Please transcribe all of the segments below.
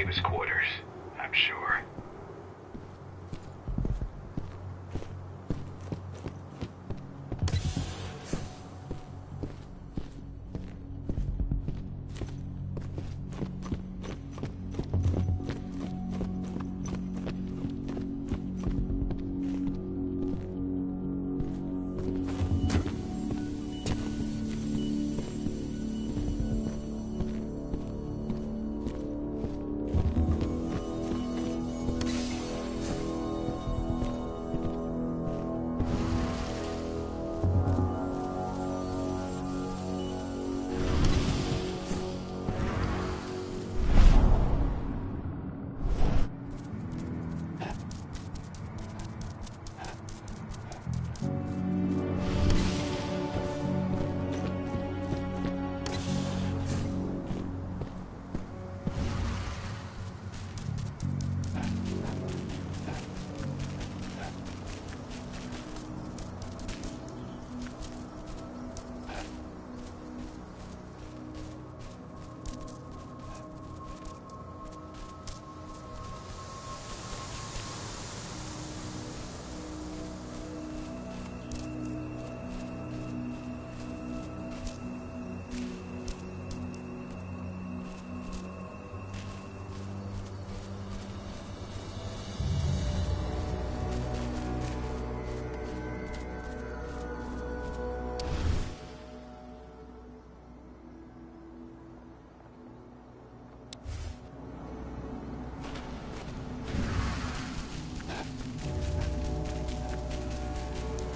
famous quarters, I'm sure.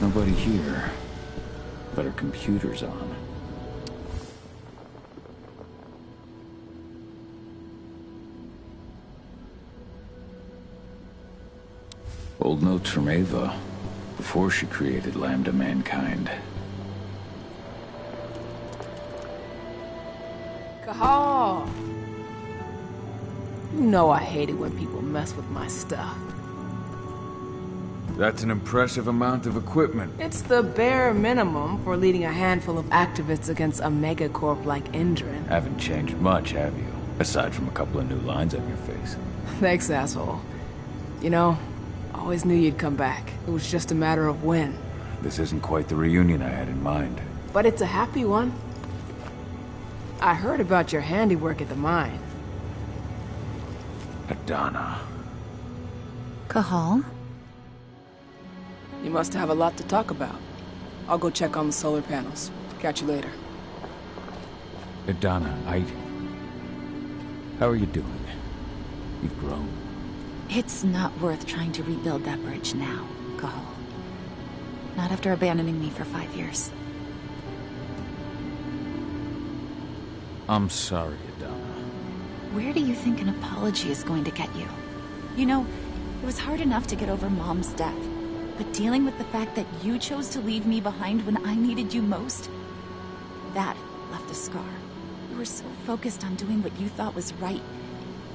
Nobody here, but our computer's on. Old notes from Ava, before she created Lambda Mankind. Cahal! You know I hate it when people mess with my stuff. That's an impressive amount of equipment. It's the bare minimum for leading a handful of activists against a megacorp like Endron. Haven't changed much, have you? Aside from a couple of new lines on your face. Thanks, asshole. You know, always knew you'd come back. It was just a matter of when. This isn't quite the reunion I had in mind. But it's a happy one. I heard about your handiwork at the mine. Adana. Cahal? You must have a lot to talk about. I'll go check on the solar panels. Catch you later. Adana, how are you doing? You've grown. It's not worth trying to rebuild that bridge now, Cahal. Not after abandoning me for 5 years. I'm sorry, Adana. Where do you think an apology is going to get you? You know, it was hard enough to get over Mom's death. But dealing with the fact that you chose to leave me behind when I needed you most, that left a scar. You were so focused on doing what you thought was right,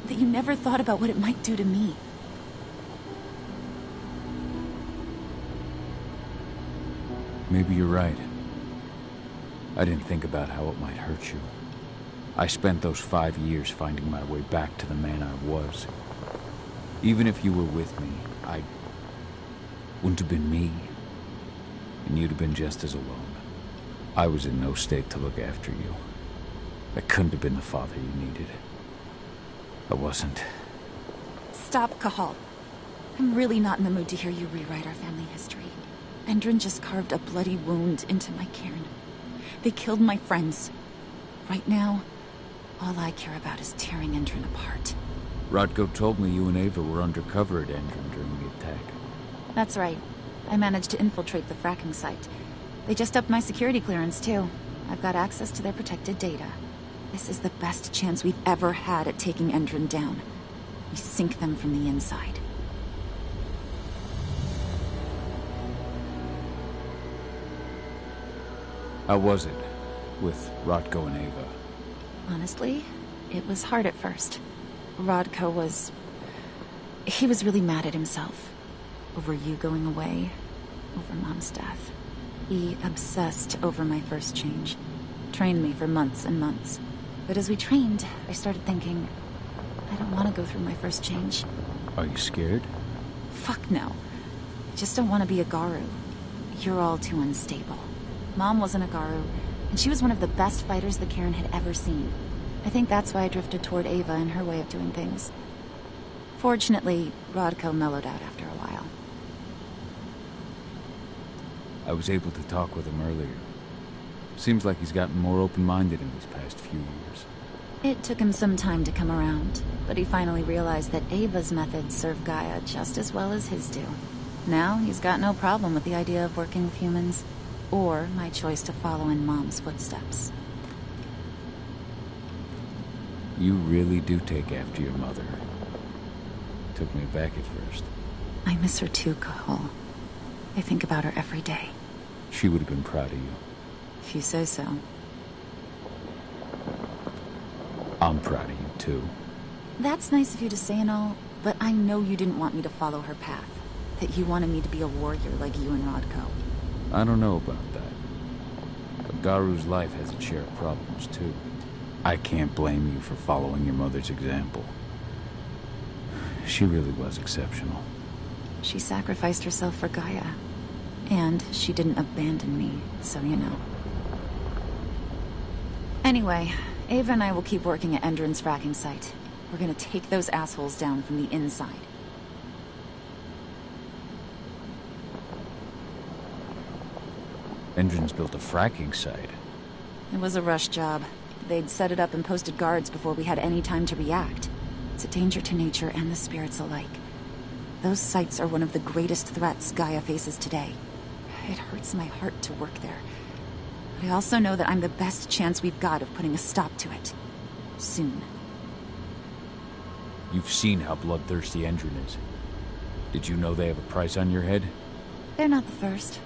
that you never thought about what it might do to me. Maybe you're right. I didn't think about how it might hurt you. I spent those 5 years finding my way back to the man I was. Even if you were with me, I wouldn't have been me, and you'd have been just as alone. I was in no state to look after you. I couldn't have been the father you needed. I wasn't. Stop, Cahal. I'm really not in the mood to hear you rewrite our family history. Endron just carved a bloody wound into my cairn. They killed my friends. Right now, all I care about is tearing Endron apart. Rodko told me you and Ava were undercover at Endron during the attack. That's right. I managed to infiltrate the fracking site. They just upped my security clearance, too. I've got access to their protected data. This is the best chance we've ever had at taking Endron down. We sink them from the inside. How was it with Rodko and Ava? Honestly, it was hard at first. Rodko was... he was really mad at himself. Over you going away, over Mom's death. He obsessed over my first change. Trained me for months and months. But as we trained, I started thinking, I don't want to go through my first change. Are you scared? Fuck no. I just don't want to be a Garu. You're all too unstable. Mom wasn't a Garu, and she was one of the best fighters the Cairn had ever seen. I think that's why I drifted toward Ava and her way of doing things. Fortunately, Rodko mellowed out after a while. I was able to talk with him earlier. Seems like he's gotten more open-minded in these past few years. It took him some time to come around, but he finally realized that Ava's methods serve Gaia just as well as his do. Now he's got no problem with the idea of working with humans, or my choice to follow in Mom's footsteps. You really do take after your mother. Took me aback at first. I miss her too, Cahal. I think about her every day. She would have been proud of you. If you say so. I'm proud of you, too. That's nice of you to say and all, but I know you didn't want me to follow her path. That you wanted me to be a warrior like you and Rodko. I don't know about that. But Garu's life has its share of problems, too. I can't blame you for following your mother's example. She really was exceptional. She sacrificed herself for Gaia. And she didn't abandon me, so you know. Anyway, Ava and I will keep working at Endron's fracking site. We're gonna take those assholes down from the inside. Endron's built a fracking site. It was a rush job. They'd set it up and posted guards before we had any time to react. It's a danger to nature and the spirits alike. Those sites are one of the greatest threats Gaia faces today. It hurts my heart to work there. But I also know that I'm the best chance we've got of putting a stop to it. Soon. You've seen how bloodthirsty Endron is. Did you know they have a price on your head? They're not the first.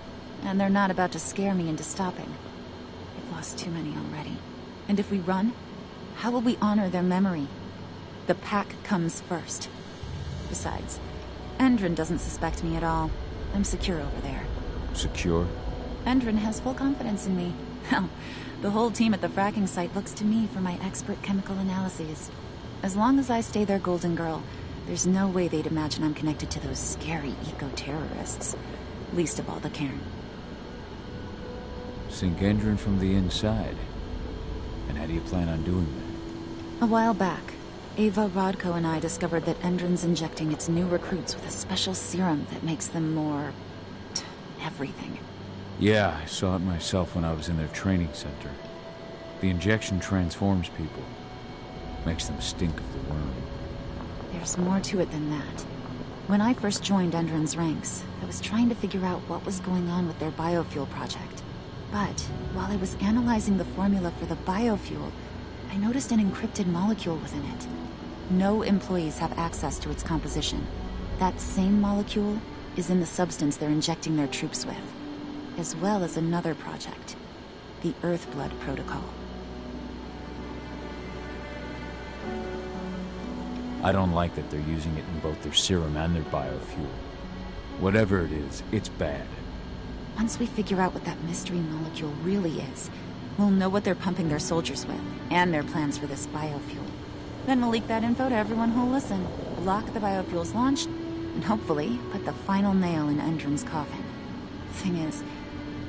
And they're not about to scare me into stopping. We've lost too many already. And if we run, how will we honor their memory? The pack comes first. Besides, Endron doesn't suspect me at all. I'm secure over there. Secure? Endron has full confidence in me. Hell, the whole team at the fracking site looks to me for my expert chemical analyses. As long as I stay their golden girl, there's no way they'd imagine I'm connected to those scary eco-terrorists. Least of all the Cairn. Sink Endron from the inside. And how do you plan on doing that? A while back, Ava, Rodko, and I discovered that Endron's injecting its new recruits with a special serum that makes them more... everything. Yeah, I saw it myself when I was in their training center. The injection transforms people. Makes them stink of the worm. There's more to it than that. When I first joined Endron's ranks, I was trying to figure out what was going on with their biofuel project. But while I was analyzing the formula for the biofuel, I noticed an encrypted molecule within it. No employees have access to its composition. That same molecule is in the substance they're injecting their troops with, as well as another project, the Earthblood protocol. I don't like that they're using it in both their serum and their biofuel. Whatever it is, it's bad. Once we figure out what that mystery molecule really is, we'll know what they're pumping their soldiers with, and their plans for this biofuel. Then we'll leak that info to everyone who'll listen, block the biofuel's launch, and hopefully put the final nail in Endron's coffin. Thing is,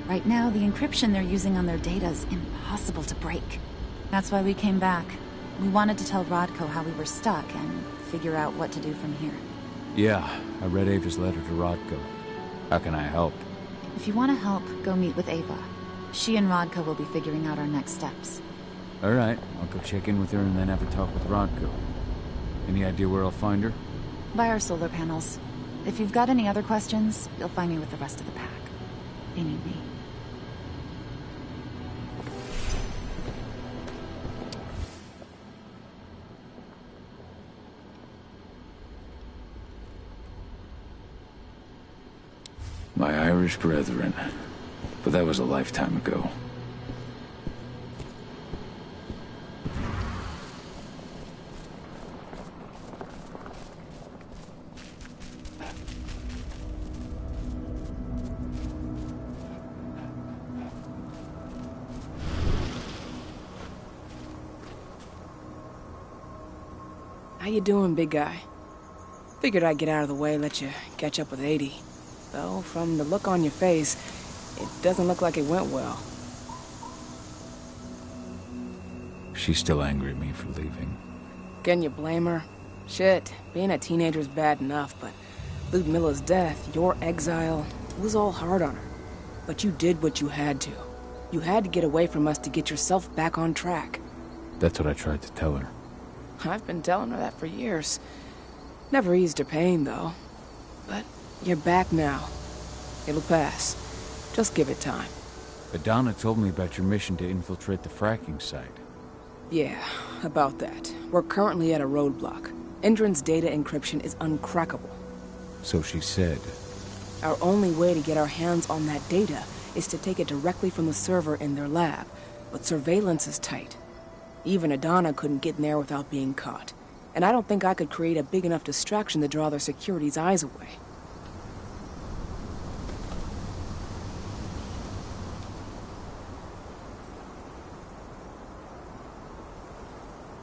right now the encryption they're using on their data is impossible to break. That's why we came back. We wanted to tell Rodko how we were stuck and figure out what to do from here. Yeah, I read Ava's letter to Rodko. How can I help? If you want to help, go meet with Ava. She and Rodko will be figuring out our next steps. All right, I'll go check in with her and then have a talk with Rodko. Any idea where I'll find her? By our solar panels. If you've got any other questions, you'll find me with the rest of the pack. They need me. My Irish brethren. But that was a lifetime ago. you doing, big guy? Figured I'd get out of the way, let you catch up with 80. Though, from the look on your face, it doesn't look like it went well. She's still angry at me for leaving. Can you blame her? Shit, being a teenager's bad enough, but Ludmilla's death, your exile, it was all hard on her. But you did what you had to. You had to get away from us to get yourself back on track. That's what I tried to tell her. I've been telling her that for years. Never eased her pain, though. But you're back now. It'll pass. Just give it time. Adana told me about your mission to infiltrate the fracking site. Yeah, about that. We're currently at a roadblock. Endron's data encryption is uncrackable. So she said. Our only way to get our hands on that data is to take it directly from the server in their lab. But surveillance is tight. Even Adana couldn't get in there without being caught. And I don't think I could create a big enough distraction to draw their security's eyes away.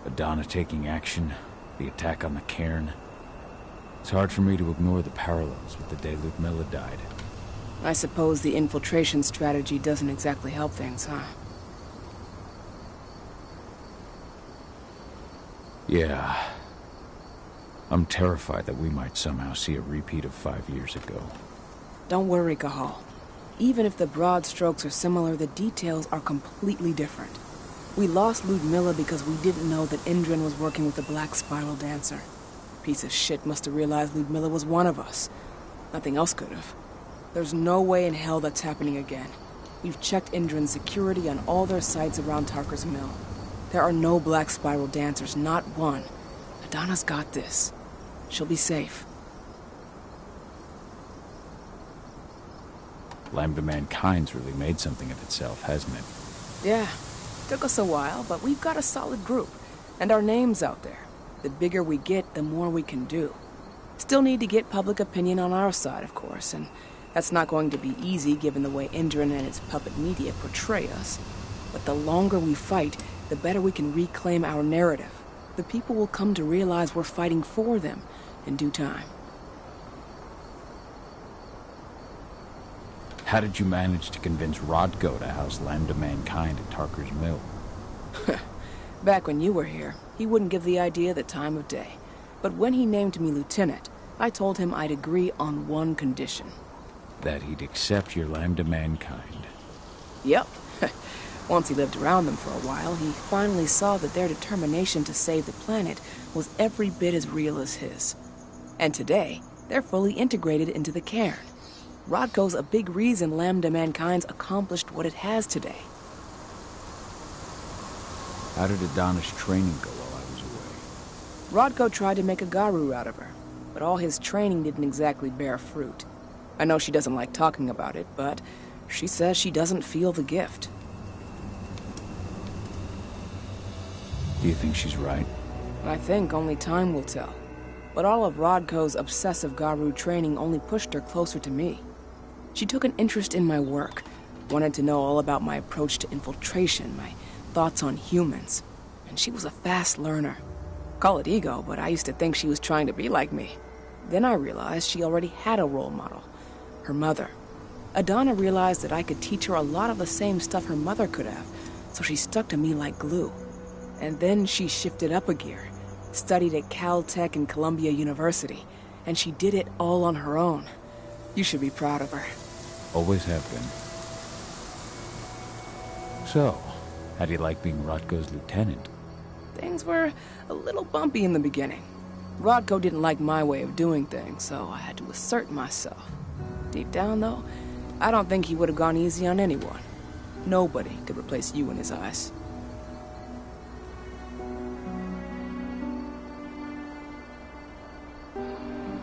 Adana taking action, the attack on the cairn. It's hard for me to ignore the parallels with the day Ludmilla died. I suppose the infiltration strategy doesn't exactly help things, huh? Yeah. I'm terrified that we might somehow see a repeat of 5 years ago. Don't worry, Cahal. Even if the broad strokes are similar, the details are completely different. We lost Ludmilla because we didn't know that Endron was working with the Black Spiral Dancer. Piece of shit must have realized Ludmilla was one of us. Nothing else could have. There's no way in hell that's happening again. We've checked Endron's security on all their sites around Tarker's Mill. There are no Black Spiral Dancers, not one. Adana's got this. She'll be safe. Lambda Mankind's really made something of itself, hasn't it? Yeah. Took us a while, but we've got a solid group. And our name's out there. The bigger we get, the more we can do. Still need to get public opinion on our side, of course, and that's not going to be easy given the way Endron and its puppet media portray us. But the longer we fight, the better we can reclaim our narrative. The people will come to realize we're fighting for them in due time. How did you manage to convince Rodko to house Lambda Mankind at Tarker's Mill? Back when you were here, he wouldn't give the idea the time of day. But when he named me lieutenant, I told him I'd agree on one condition. That he'd accept your Lambda Mankind. Yep. Once he lived around them for a while, he finally saw that their determination to save the planet was every bit as real as his. And today, they're fully integrated into the cairn. Rodko's a big reason Lambda Mankind's accomplished what it has today. How did Adana's training go while I was away? Rodko tried to make a Garu out of her, but all his training didn't exactly bear fruit. I know she doesn't like talking about it, but she says she doesn't feel the gift. Do you think she's right? I think only time will tell. But all of Rodko's obsessive Garu training only pushed her closer to me. She took an interest in my work, wanted to know all about my approach to infiltration, my thoughts on humans, and she was a fast learner. Call it ego, but I used to think she was trying to be like me. Then I realized she already had a role model, her mother. Adana realized that I could teach her a lot of the same stuff her mother could have, so she stuck to me like glue. And then she shifted up a gear, studied at Caltech and Columbia University, and she did it all on her own. You should be proud of her. Always have been. So, how do you like being Rodko's lieutenant? Things were a little bumpy in the beginning. Rodko didn't like my way of doing things, so I had to assert myself. Deep down, though, I don't think he would have gone easy on anyone. Nobody could replace you in his eyes.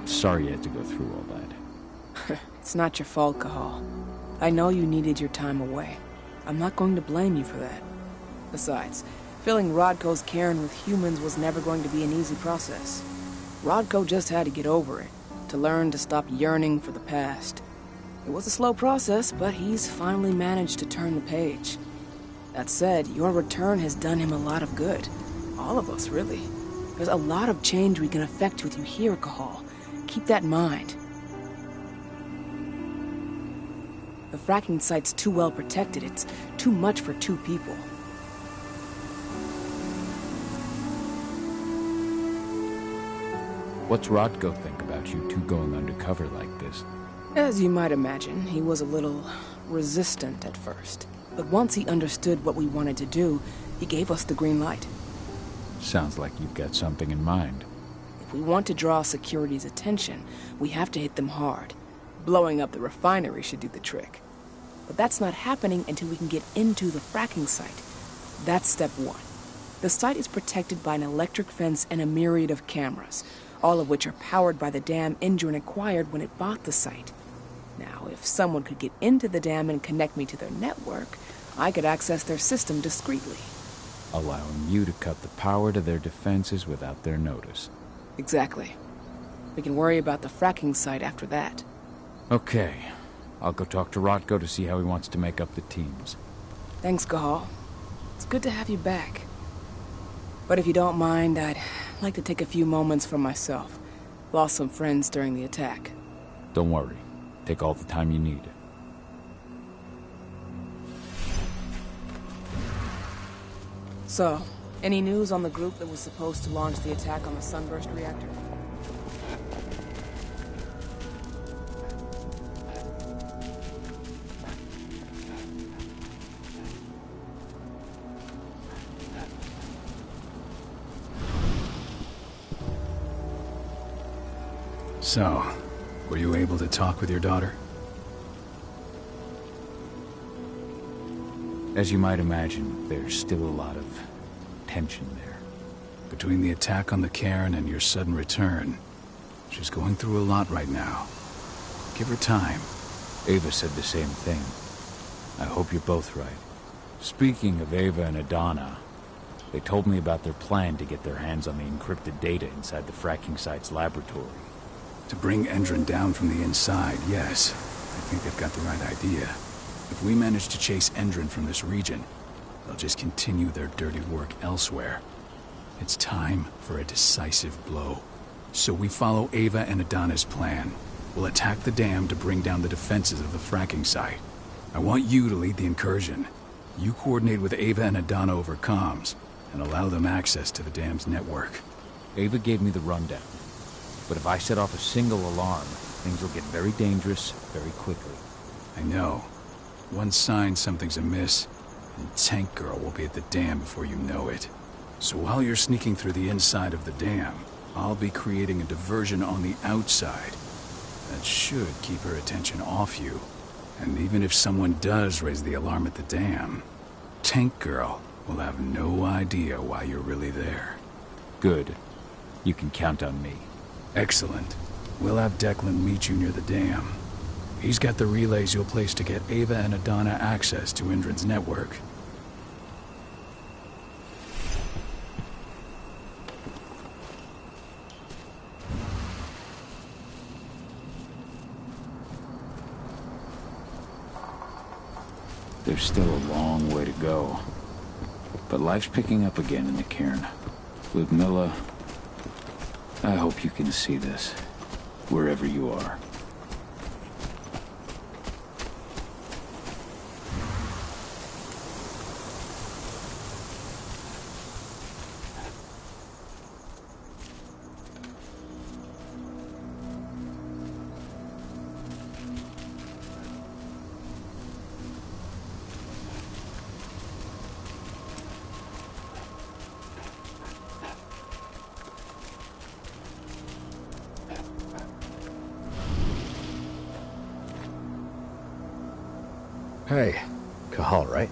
Sorry you had to go through all that. It's not your fault, Cahal. I know you needed your time away. I'm not going to blame you for that. Besides, filling Rodko's cairn with humans was never going to be an easy process. Rodko just had to get over it, to learn to stop yearning for the past. It was a slow process, but he's finally managed to turn the page. That said, your return has done him a lot of good. All of us, really. There's a lot of change we can effect with you here, Cahal. Keep that in mind. The fracking site's too well protected. It's too much for 2 people. What's Rodko think about you two going undercover like this? As you might imagine, he was a little resistant at first. But once he understood what we wanted to do, he gave us the green light. Sounds like you've got something in mind. If we want to draw security's attention, we have to hit them hard. Blowing up the refinery should do the trick. But that's not happening until we can get into the fracking site. That's step 1. The site is protected by an electric fence and a myriad of cameras, all of which are powered by the dam Endrin acquired when it bought the site. Now, if someone could get into the dam and connect me to their network, I could access their system discreetly. Allowing you to cut the power to their defenses without their notice. Exactly. We can worry about the fracking site after that. Okay. I'll go talk to Rodko to see how he wants to make up the teams. Thanks, Cahal. It's good to have you back. But if you don't mind, I'd like to take a few moments for myself. Lost some friends during the attack. Don't worry. Take all the time you need. So, any news on the group that was supposed to launch the attack on the Sunburst reactor? So, were you able to talk with your daughter? As you might imagine, there's still a lot of tension there. Between the attack on the cairn and your sudden return, she's going through a lot right now. Give her time. Ava said the same thing. I hope you're both right. Speaking of Ava and Adana, they told me about their plan to get their hands on the encrypted data inside the fracking site's laboratory. To bring Endrin down from the inside, yes. I think they've got the right idea. If we manage to chase Endrin from this region, they'll just continue their dirty work elsewhere. It's time for a decisive blow. So we follow Ava and Adana's plan. We'll attack the dam to bring down the defenses of the fracking site. I want you to lead the incursion. You coordinate with Ava and Adana over comms, and allow them access to the dam's network. Ava gave me the rundown. But if I set off a single alarm, things will get very dangerous very quickly. I know. One sign something's amiss, and Tank Girl will be at the dam before you know it. So while you're sneaking through the inside of the dam, I'll be creating a diversion on the outside. That should keep her attention off you. And even if someone does raise the alarm at the dam, Tank Girl will have no idea why you're really there. Good. You can count on me. Excellent. We'll have Declan meet you near the dam. He's got the relays you'll place to get Ava and Adana access to Endrin's network. There's still a long way to go. But life's picking up again in the cairn. Ludmilla, I hope you can see this, wherever you are. Hey, Cahal, right?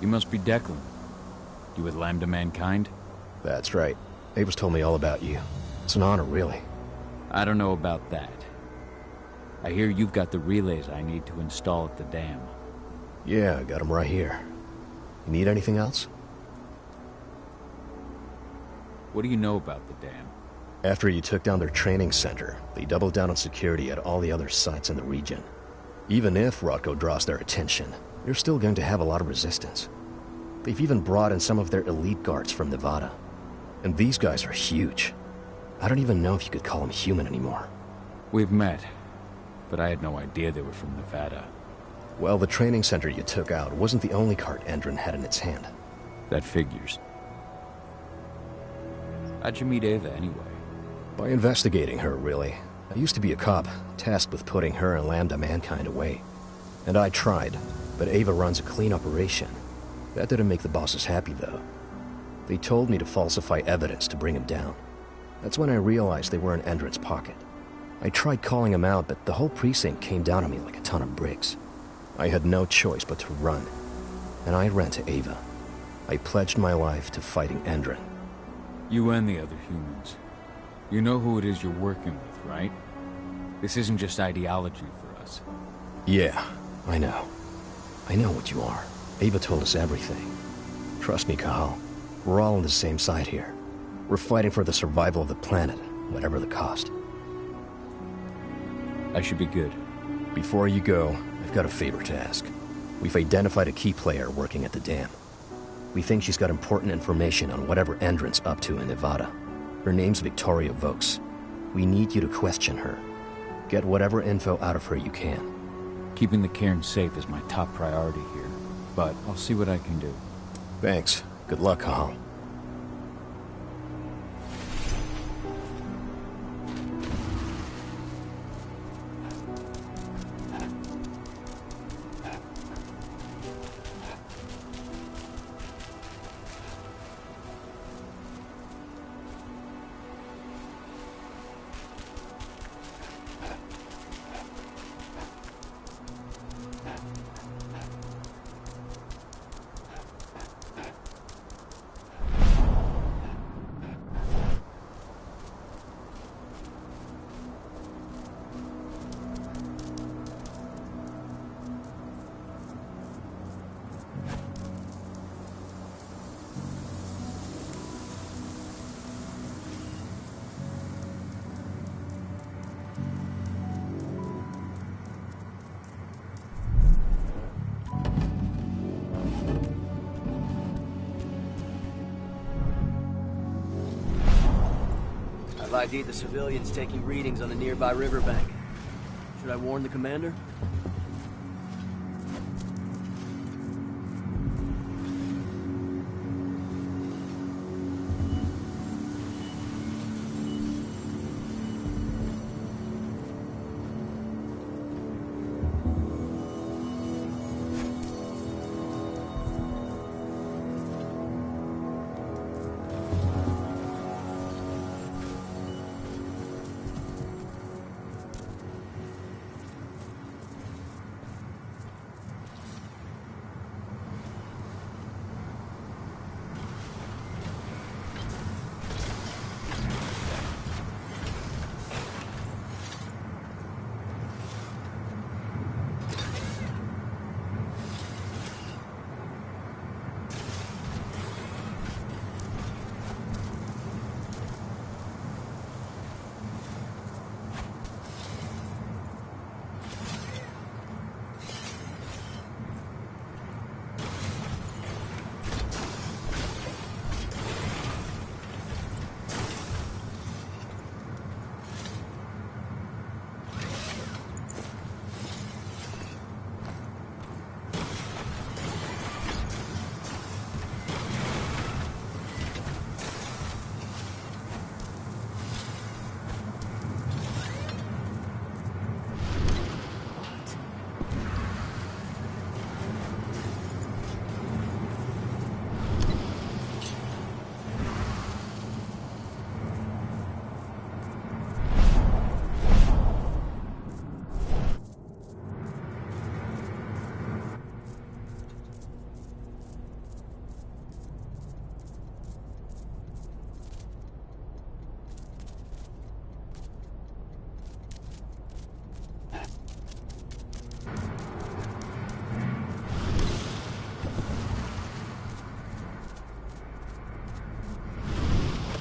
You must be Declan. You with Lambda Mankind? That's right. Ava's told me all about you. It's an honor, really. I don't know about that. I hear you've got the relays I need to install at the dam. Yeah, I got them right here. You need anything else? What do you know about the dam? After you took down their training center, they doubled down on security at all the other sites in the region. Even if Rodko draws their attention, you're still going to have a lot of resistance. They've even brought in some of their elite guards from Nevada. And these guys are huge. I don't even know if you could call them human anymore. We've met, but I had no idea they were from Nevada. Well, the training center you took out wasn't the only cart Endron had in its hand. That figures. How'd you meet Ava, anyway? By investigating her, really. I used to be a cop, tasked with putting her and Lambda Mankind away. And I tried, but Ava runs a clean operation. That didn't make the bosses happy, though. They told me to falsify evidence to bring him down. That's when I realized they were in Endron's pocket. I tried calling him out, but the whole precinct came down on me like a ton of bricks. I had no choice but to run. And I ran to Ava. I pledged my life to fighting Endron. You and the other humans. You know who it is you're working with, right? This isn't just ideology for us. Yeah, I know. I know what you are. Ava told us everything. Trust me, Kahal. We're all on the same side here. We're fighting for the survival of the planet, whatever the cost. I should be good. Before you go, I've got a favor to ask. We've identified a key player working at the dam. We think she's got important information on whatever Endron's up to in Nevada. Her name's Victoria Vokes. We need you to question her. Get whatever info out of her you can. Keeping the cairn safe is my top priority here, but I'll see what I can do. Thanks. Good luck, Kahal. I've ID'd the civilians taking readings on a nearby riverbank. Should I warn the commander?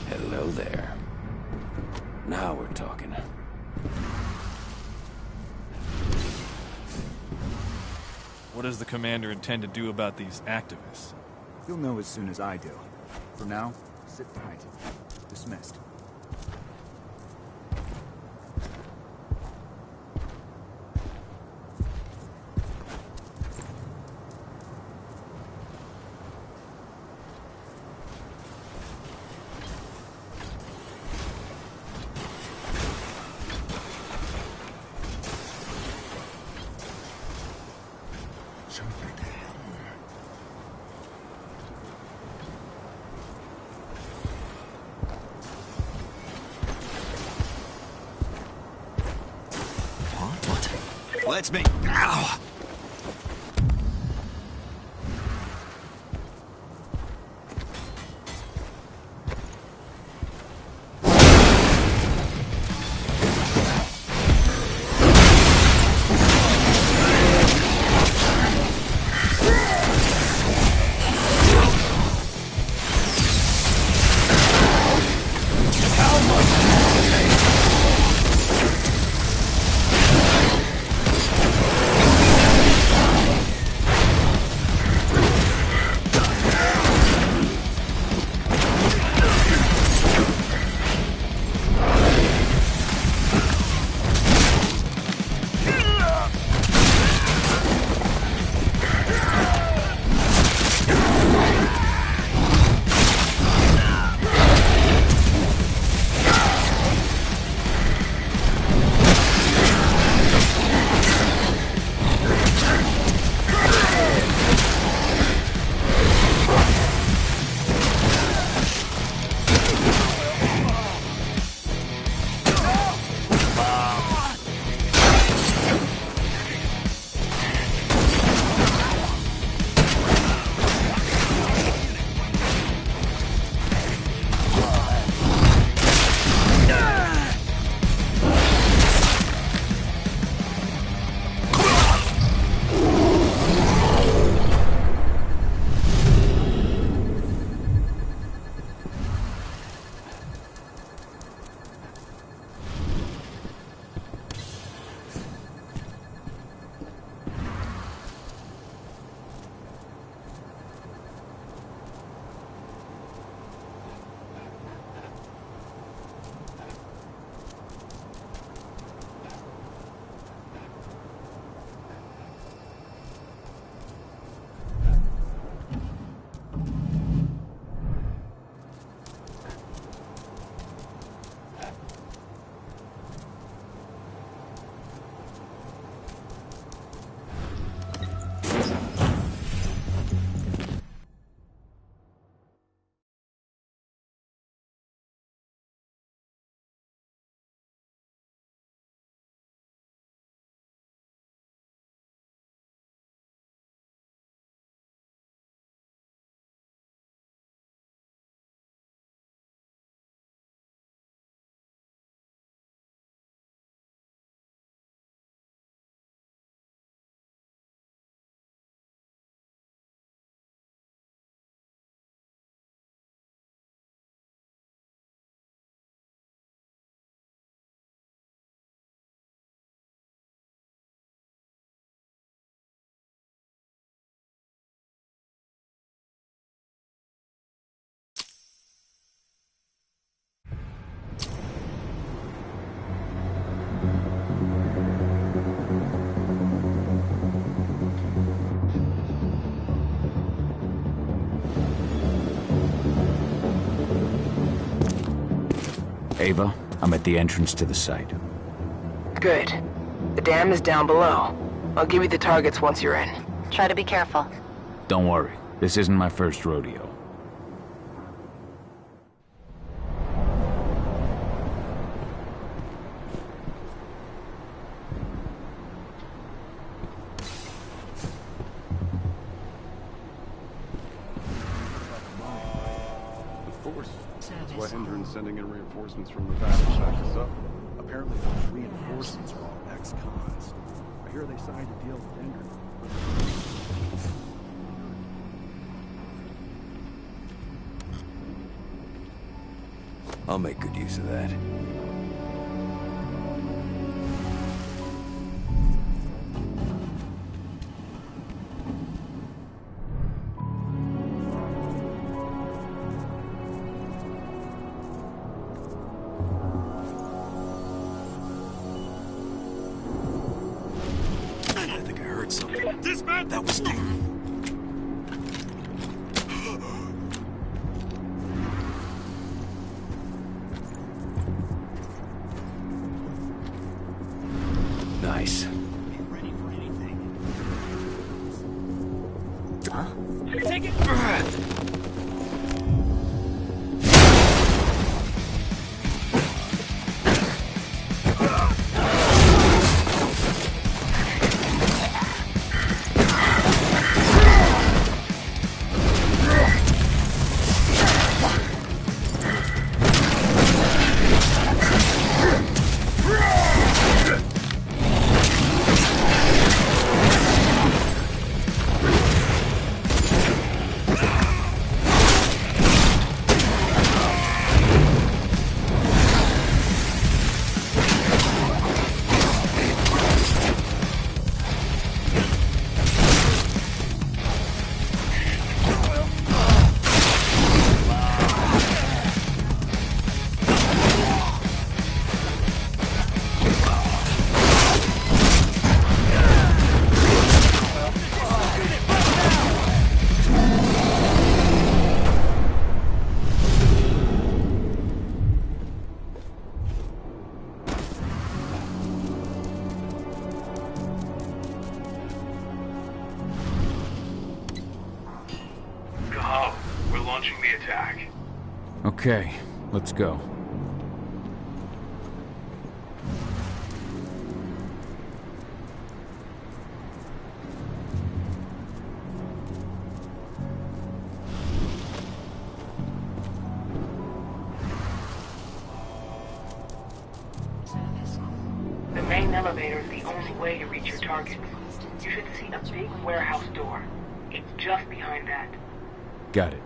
Hello there. Now we're talking. What does the commander intend to do about these activists? You'll know as soon as I do. For now, Sit tight. Dismissed. Let's me. Ow! Ava, I'm at the entrance to the site. Good. The dam is down below. I'll give you the targets once you're in. Try to be careful. Don't worry, this isn't my first rodeo. That's why Hendren's sending in reinforcements from the back to back us up. Apparently those reinforcements are all ex-cons. I hear they signed a deal with Hendren. I'll make good use of that. Dismount! That was Nice. Get ready for anything. Huh? Take it! We're launching the attack. Okay, let's go. The main elevator is the only way to reach your target. You should see a big warehouse door. It's just behind that. Got it.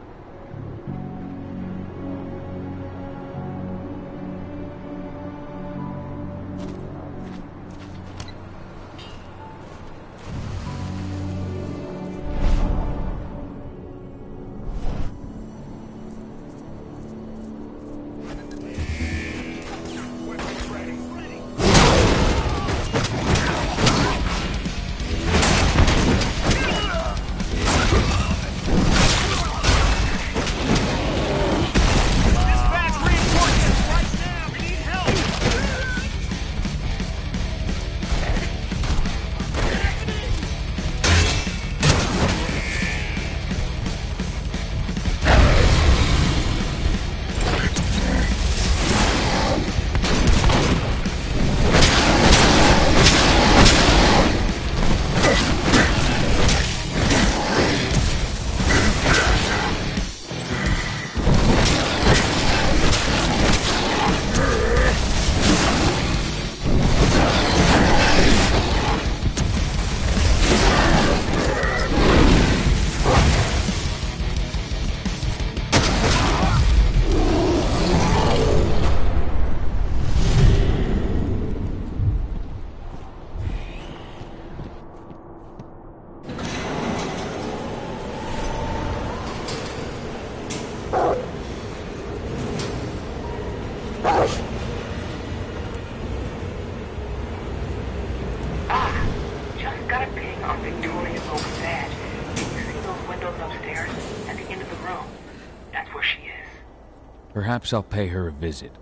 Perhaps I'll pay her a visit.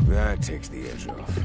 That takes the edge off.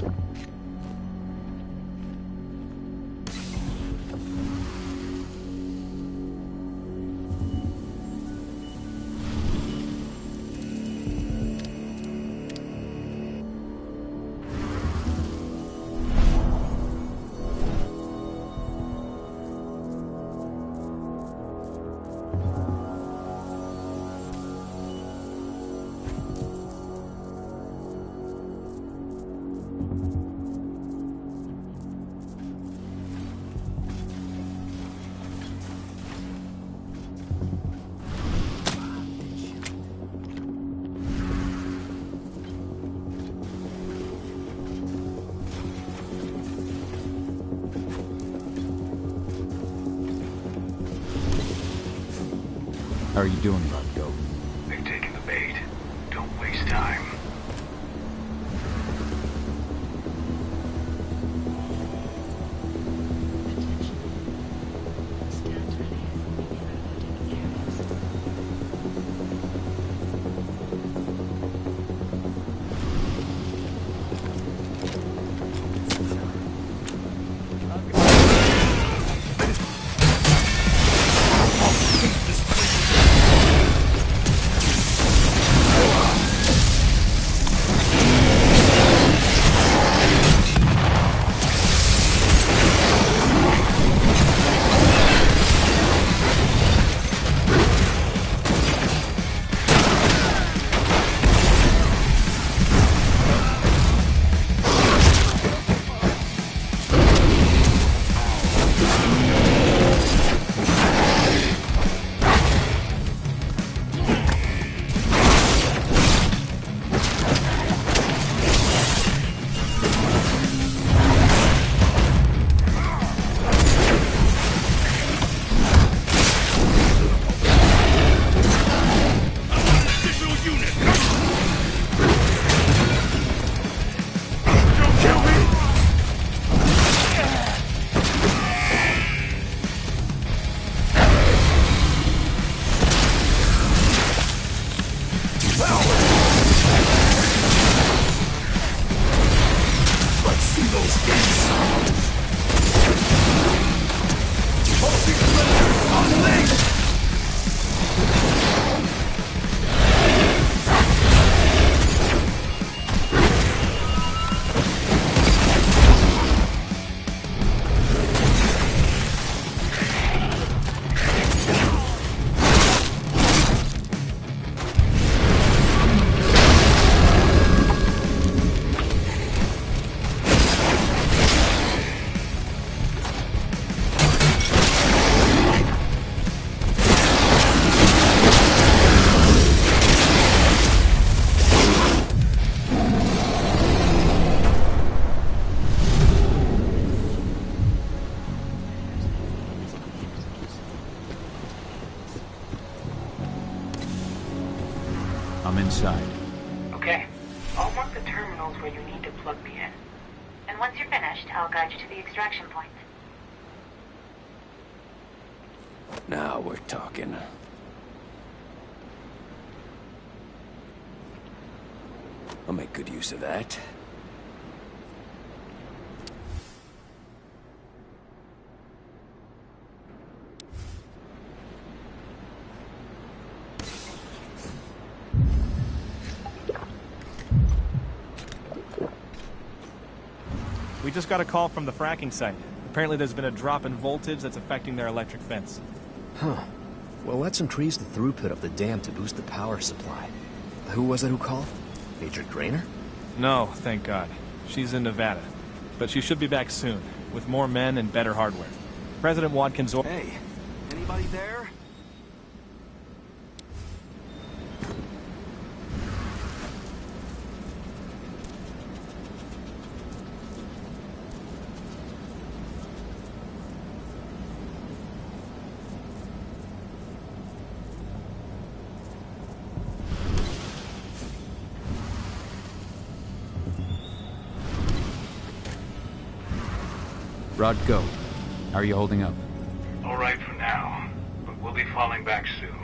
How are you doing, Rodko? They've taken the bait. Don't waste time. I'm inside. Okay. I'll mark the terminals where you need to plug me in. And once you're finished, I'll guide you to the extraction point. Now we're talking. I'll make good use of that. We just got a call from the fracking site. Apparently there's been a drop in voltage that's affecting their electric fence. Huh. Well, let's increase the throughput of the dam to boost the power supply. Who was it who called? Major Grainer? No, thank God. She's in Nevada. But she should be back soon, with more men and better hardware. President Watkins... Hey, anybody there? Rodko, how are you holding up? All right for now, but we'll be falling back soon.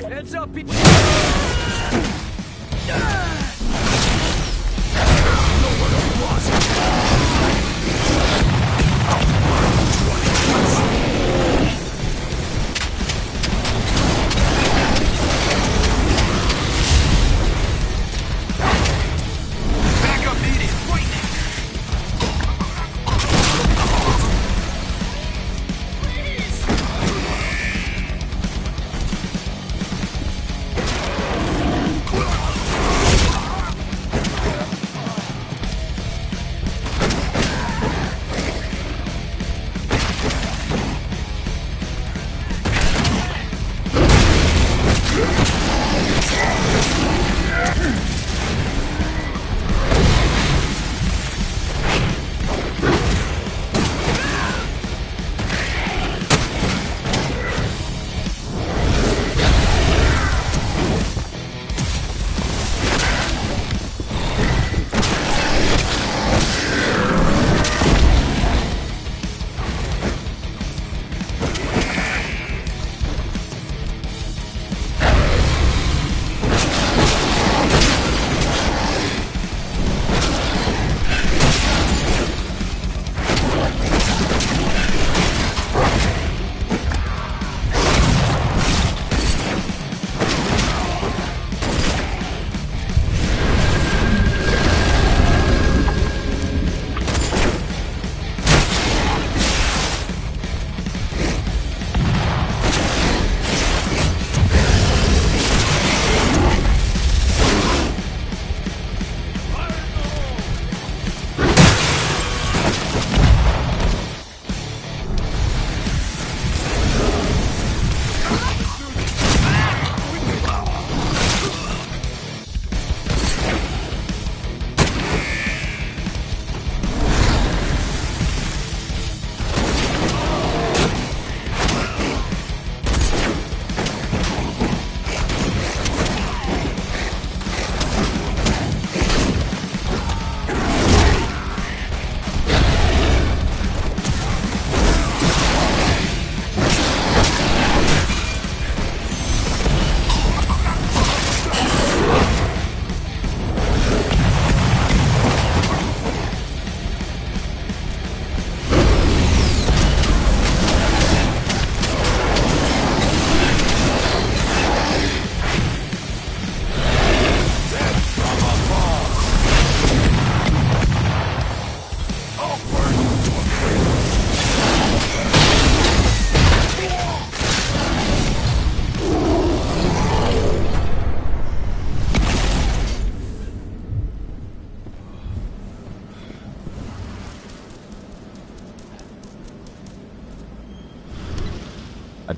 Heads up, people!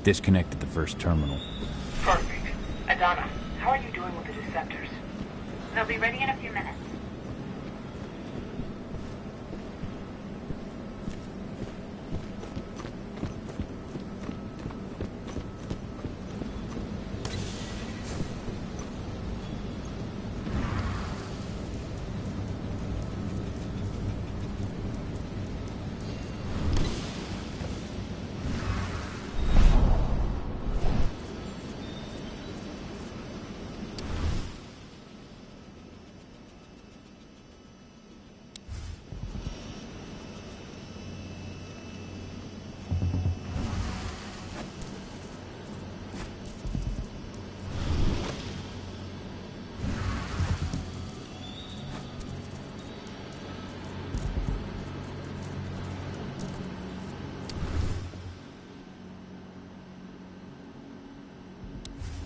disconnected the first terminal. Perfect. Adana, how are you doing with the Deceptors? They'll be ready in a few minutes.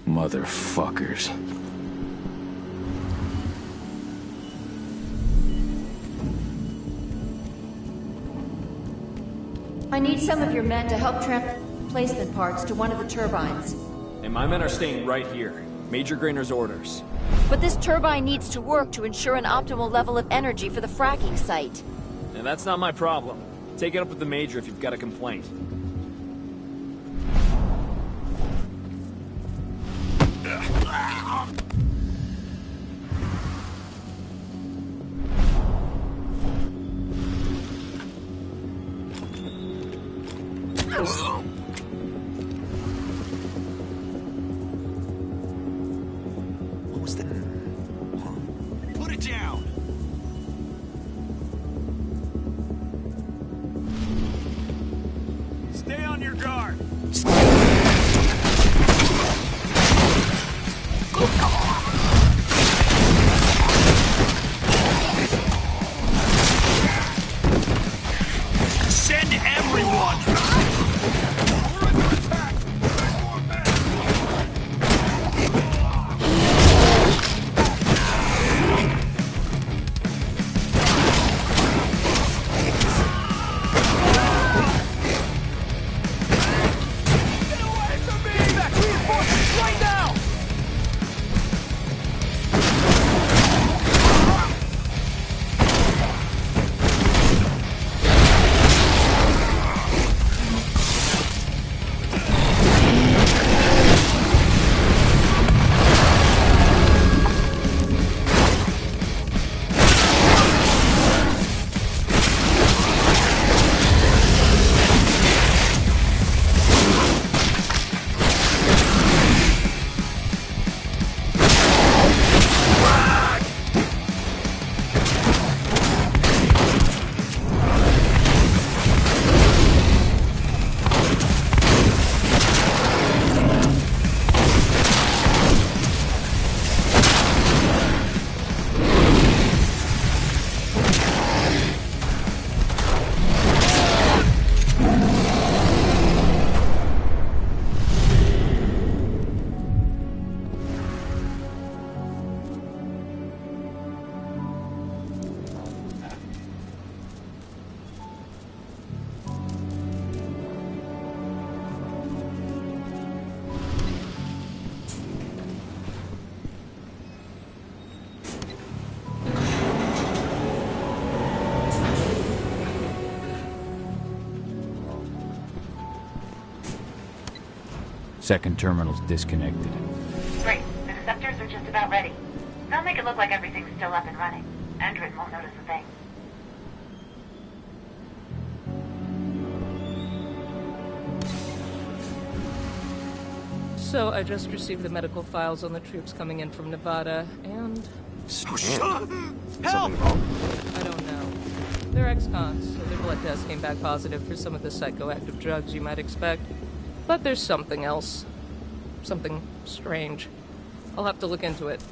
Motherfuckers. I need some of your men to help transport replacement parts to one of the turbines. And my men are staying right here. Major Grainer's orders. But this turbine needs to work to ensure an optimal level of energy for the fracking site. And that's not my problem. Take it up with the Major if you've got a complaint. What was that? Put it down! Stay on your guard! Send everyone! Second terminal's disconnected. Great. The Deceptors are just about ready. They'll make it look like everything's still up and running. Endrin won't notice a thing. So I just received the medical files on the troops coming in from Nevada, and... Help! I don't know. They're ex-cons, so their blood test came back positive for some of the psychoactive drugs you might expect. But there's something else. Something strange. I'll have to look into it.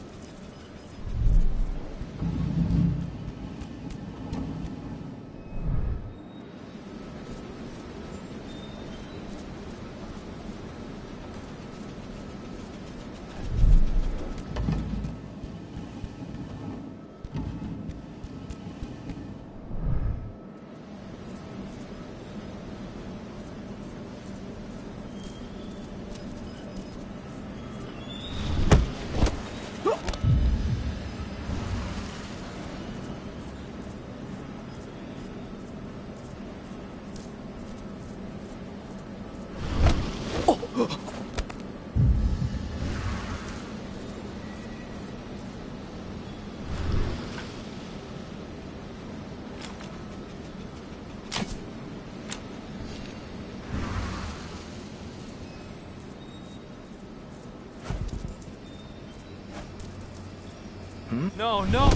No, no!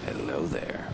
Hello there.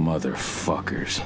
Motherfuckers.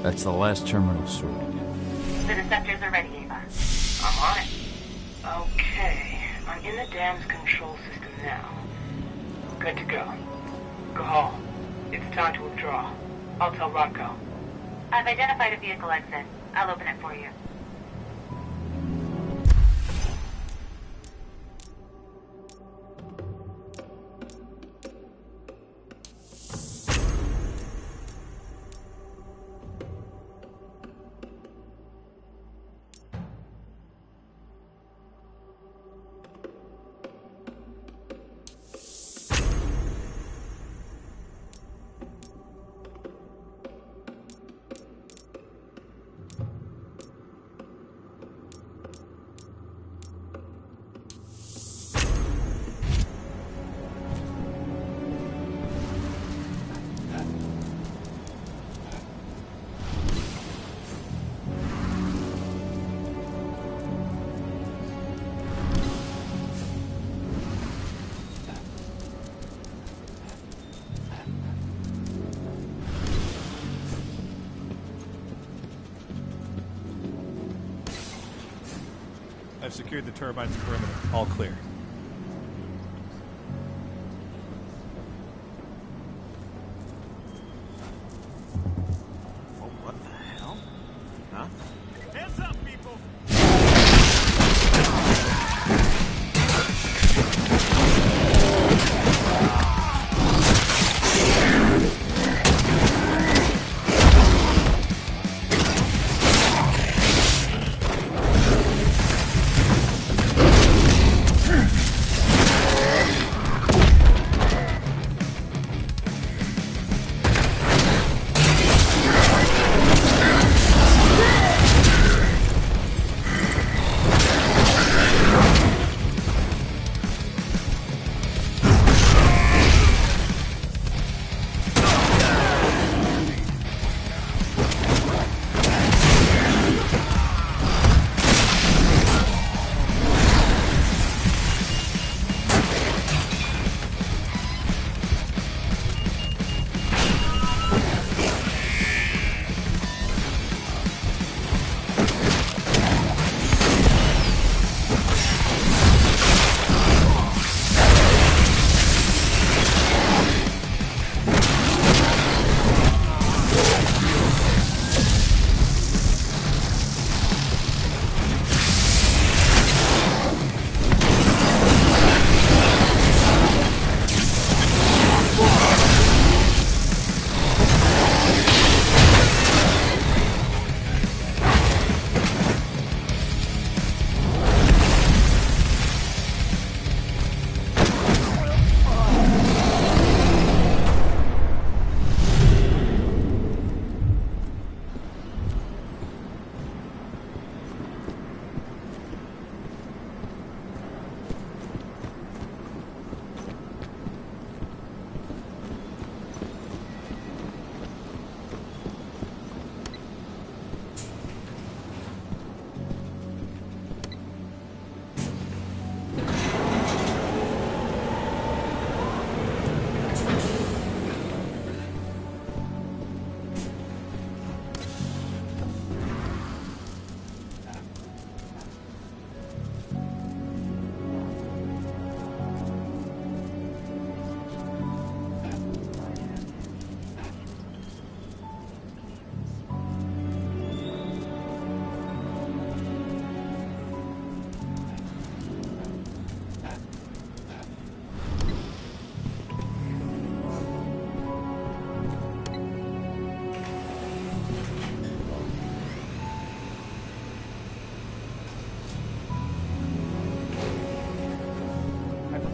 That's the last terminal sorted. The receptors are ready, Ava. I'm on it. Okay, I'm in the dam's control system now. Good to go. Gahal, it's time to withdraw. I'll tell Rodko. I've identified a vehicle exit. I'll open it for you. I've secured the turbine's perimeter. All clear. Oh, what the hell? Huh? Hands up, people!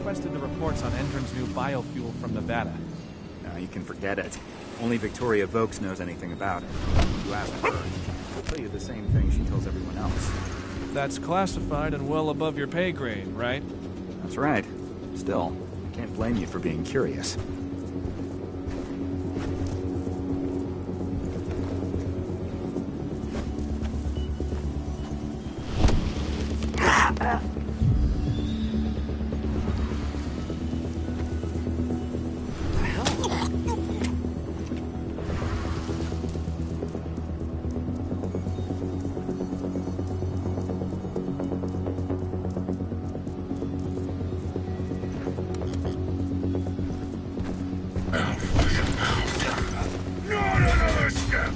requested the reports on Endron's new biofuel from Nevada. No, you can forget it. Only Victoria Vokes knows anything about it. You ask her, she'll tell you the same thing she tells everyone else. That's classified and well above your pay grade, right? That's right. Still, I can't blame you for being curious. Not another step!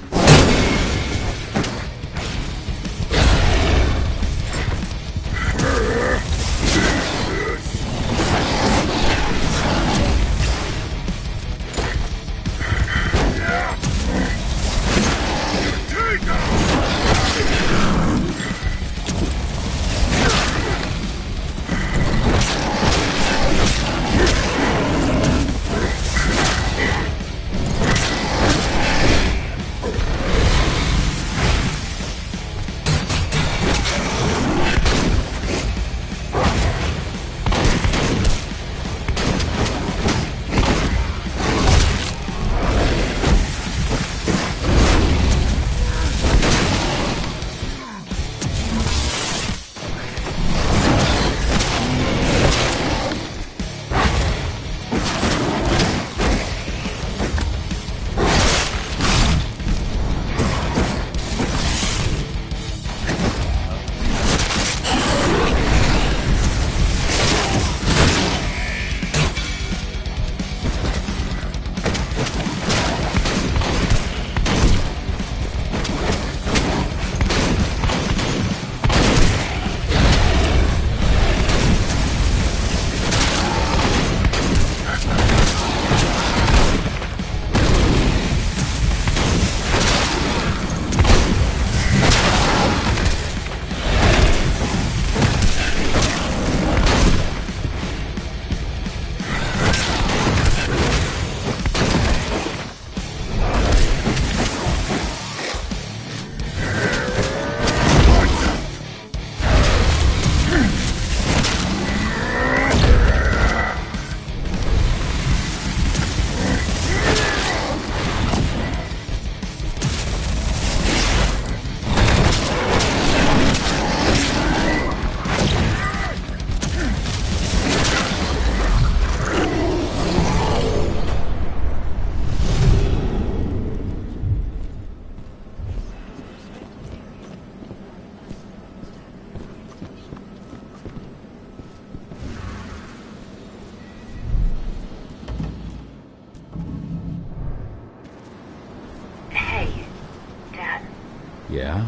Yeah?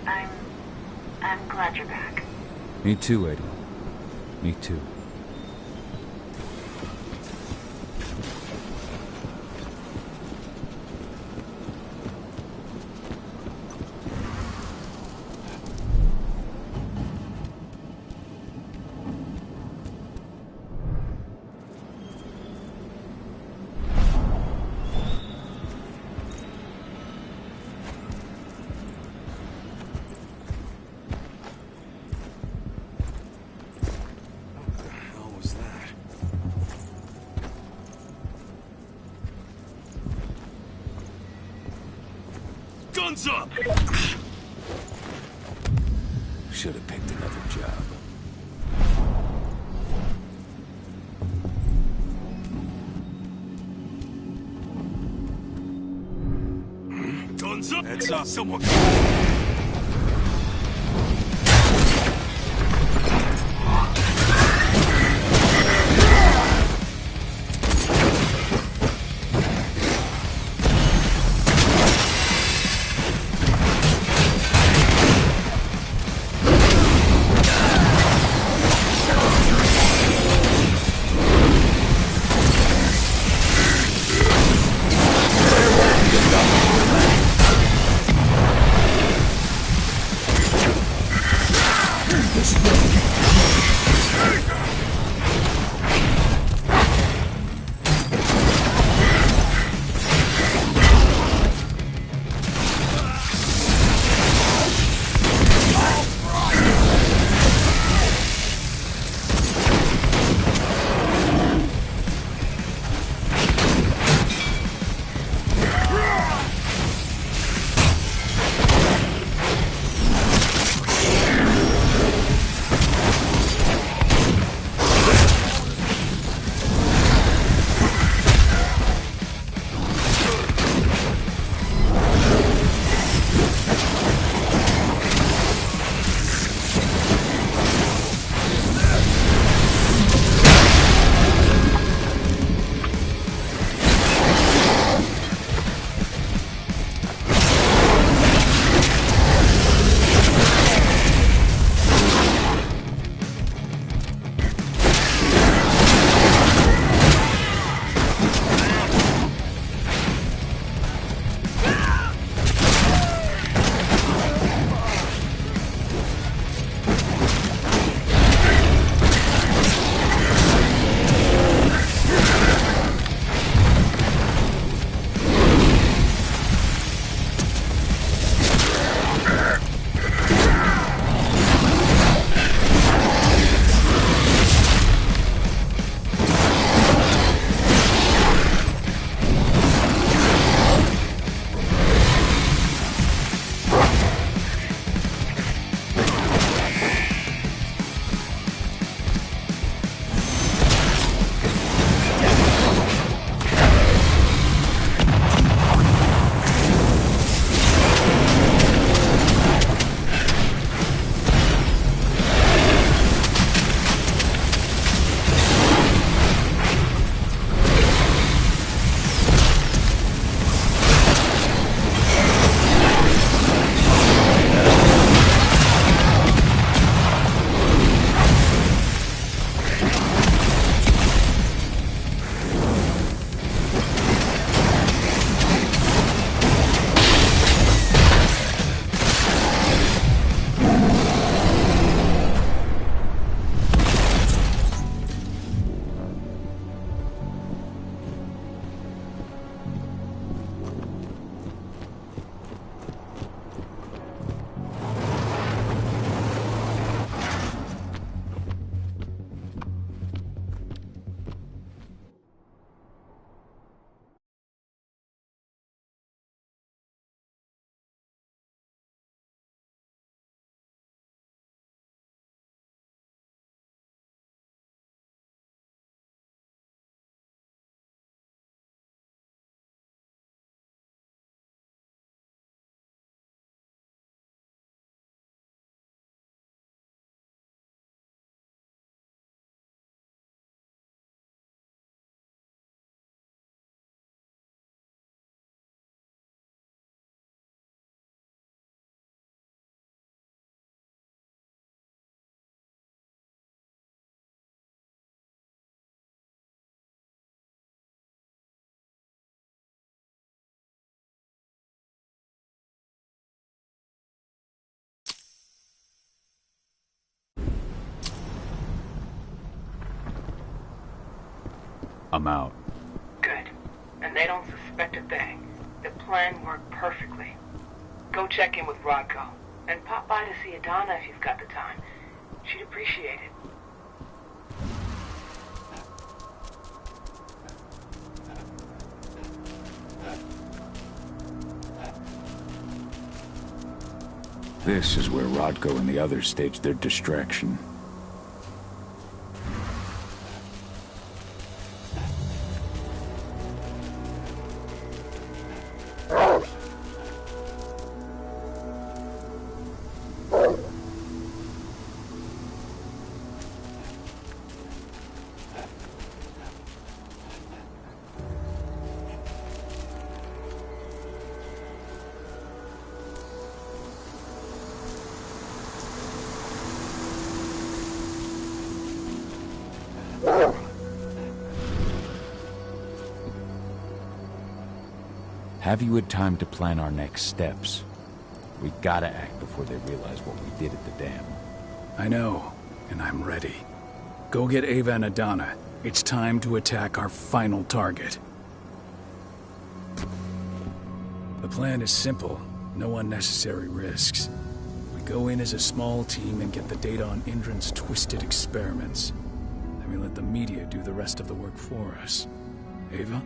I'm glad you're back. Me too, Eddie. Me too. Guns up! Should have picked another job. Guns up! Heads up! Someone... I'm out. Good. And they don't suspect a thing. The plan worked perfectly. Go check in with Rodko. And pop by to see Adana if you've got the time. She'd appreciate it. This is where Rodko and the others staged their distraction. Have you had time to plan our next steps? We gotta act before they realize what we did at the dam. I know, and I'm ready. Go get Ava and Adana. It's time to attack our final target. The plan is simple. No unnecessary risks. We go in as a small team and get the data on Indran's twisted experiments. Then we let the media do the rest of the work for us. Ava?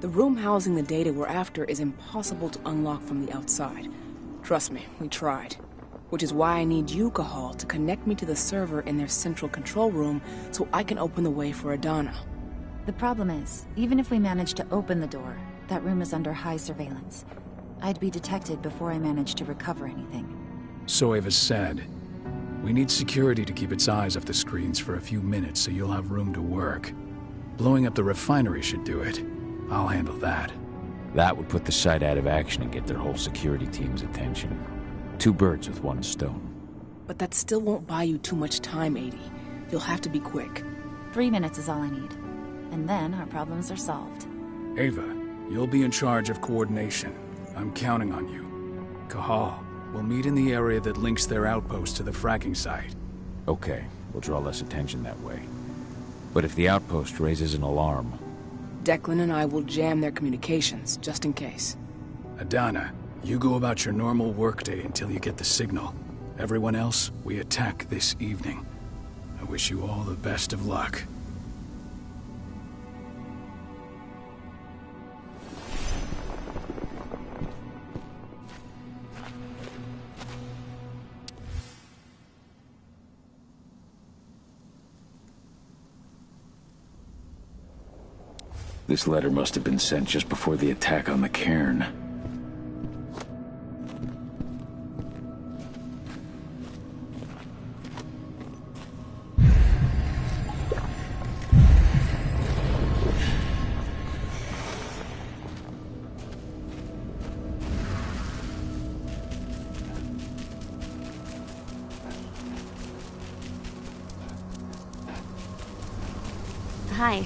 The room housing the data we're after is impossible to unlock from the outside. Trust me, we tried. Which is why I need you, Cahal, to connect me to the server in their central control room so I can open the way for Adana. The problem is, even if we manage to open the door, that room is under high surveillance. I'd be detected before I manage to recover anything. So Ava said. We need security to keep its eyes off the screens for a few minutes so you'll have room to work. Blowing up the refinery should do it. I'll handle that. That would put the site out of action and get their whole security team's attention. 2 birds with 1 stone. But that still won't buy you too much time, 80. You'll have to be quick. 3 minutes is all I need. And then our problems are solved. Ava, you'll be in charge of coordination. I'm counting on you. Cahal, we'll meet in the area that links their outpost to the fracking site. Okay, we'll draw less attention that way. But if the outpost raises an alarm... Declan and I will jam their communications, just in case. Adana, you go about your normal workday until you get the signal. Everyone else, we attack this evening. I wish you all the best of luck. This letter must have been sent just before the attack on the cairn. Hi.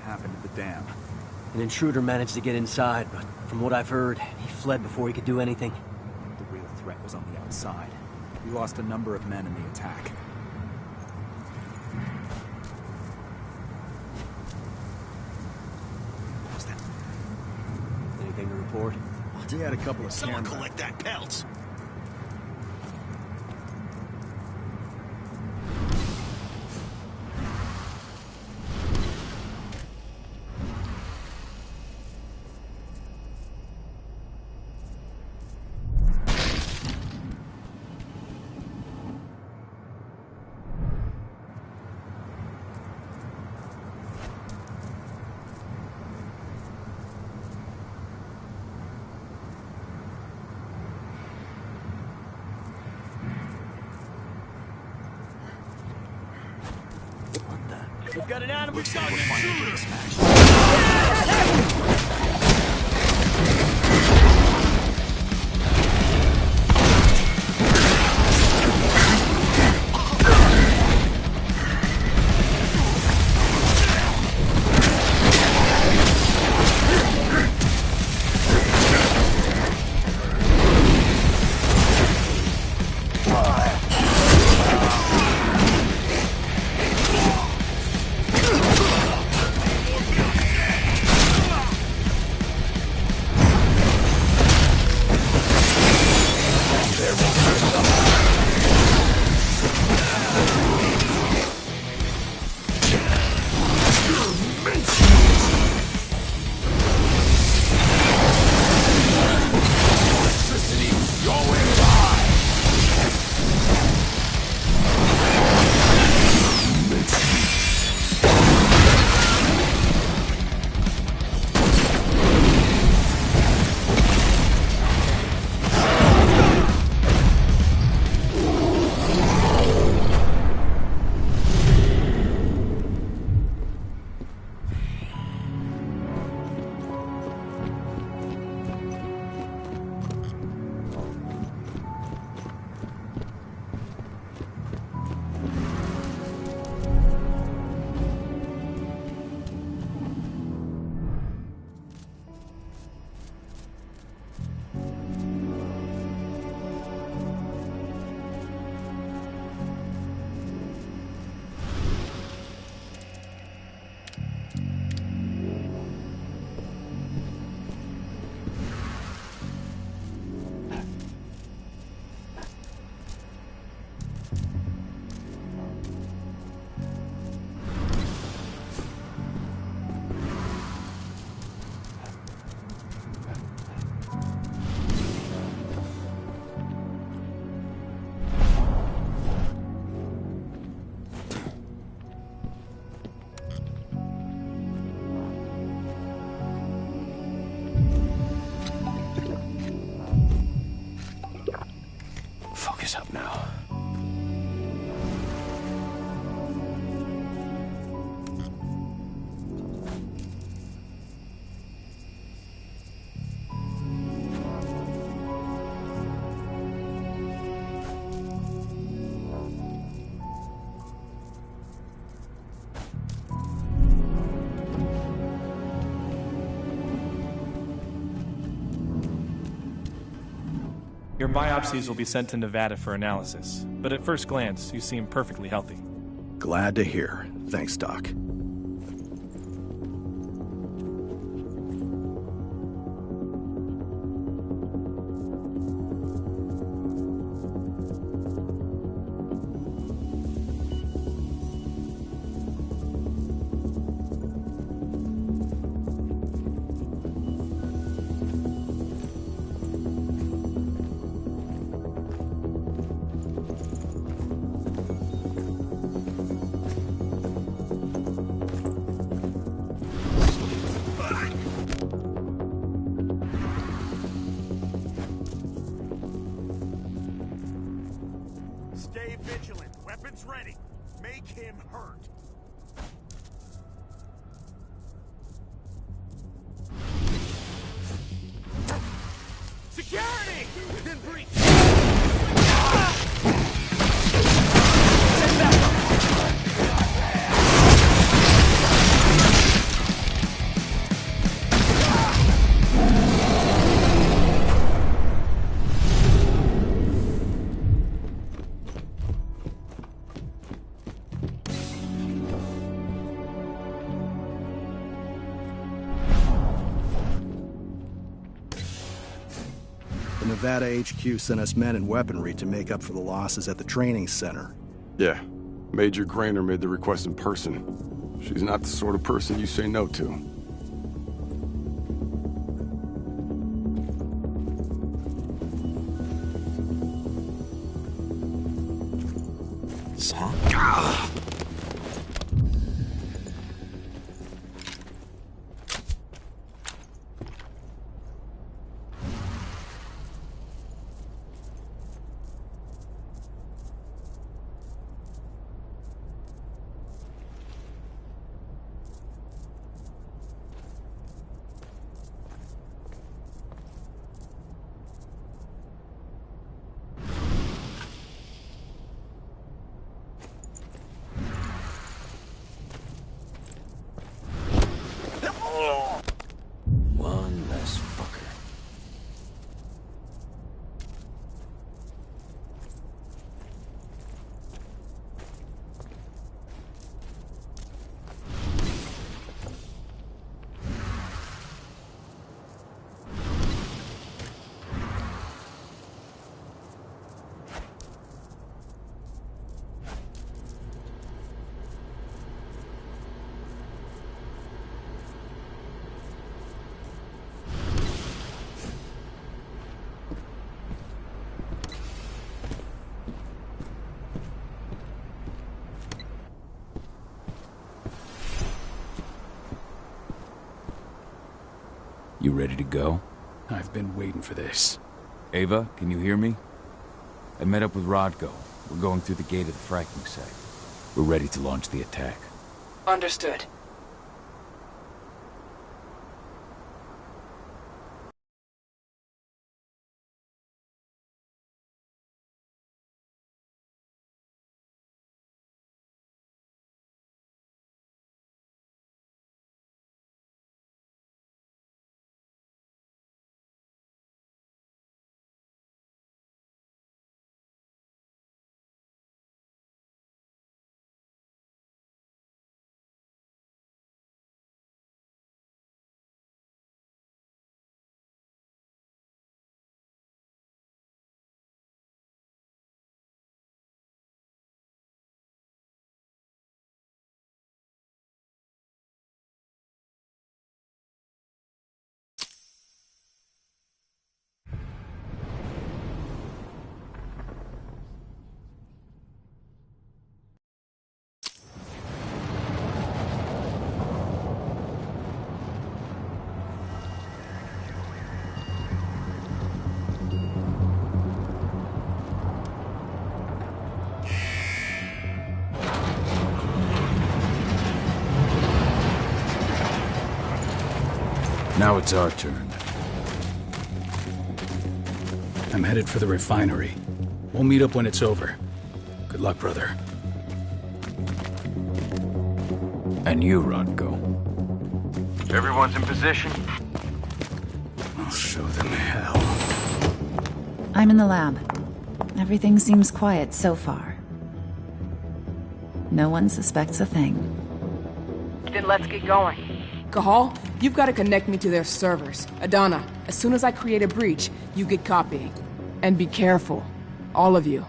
happened at the dam? An intruder managed to get inside, but from what I've heard, he fled before he could do anything. The real threat was on the outside. We lost a number of men in the attack. Anything to report? We had a couple of Someone cameras. collect that pelt. got an animal target shooter! Focus up now. Your biopsies will be sent to Nevada for analysis, but at first glance, you seem perfectly healthy. Glad to hear. Thanks, Doc. Stay vigilant. Weapons ready. Make him hurt. Security! Within breach! Send backup! Nevada HQ sent us men and weaponry to make up for the losses at the training center. Yeah. Major Grainer made the request in person. She's not the sort of person you say no to. Huh? You ready to go? I've been waiting for this. Ava, can you hear me? I met up with Rodko. We're going through the gate of the fracking site. We're ready to launch the attack. Understood. Now it's our turn. I'm headed for the refinery. We'll meet up when it's over. Good luck, brother. And you, Rodko. Everyone's in position? I'll show them hell. I'm in the lab. Everything seems quiet so far. No one suspects a thing. Then let's get going. Cahal, you've got to connect me to their servers. Adana, as soon as I create a breach, you get copying. And be careful. All of you.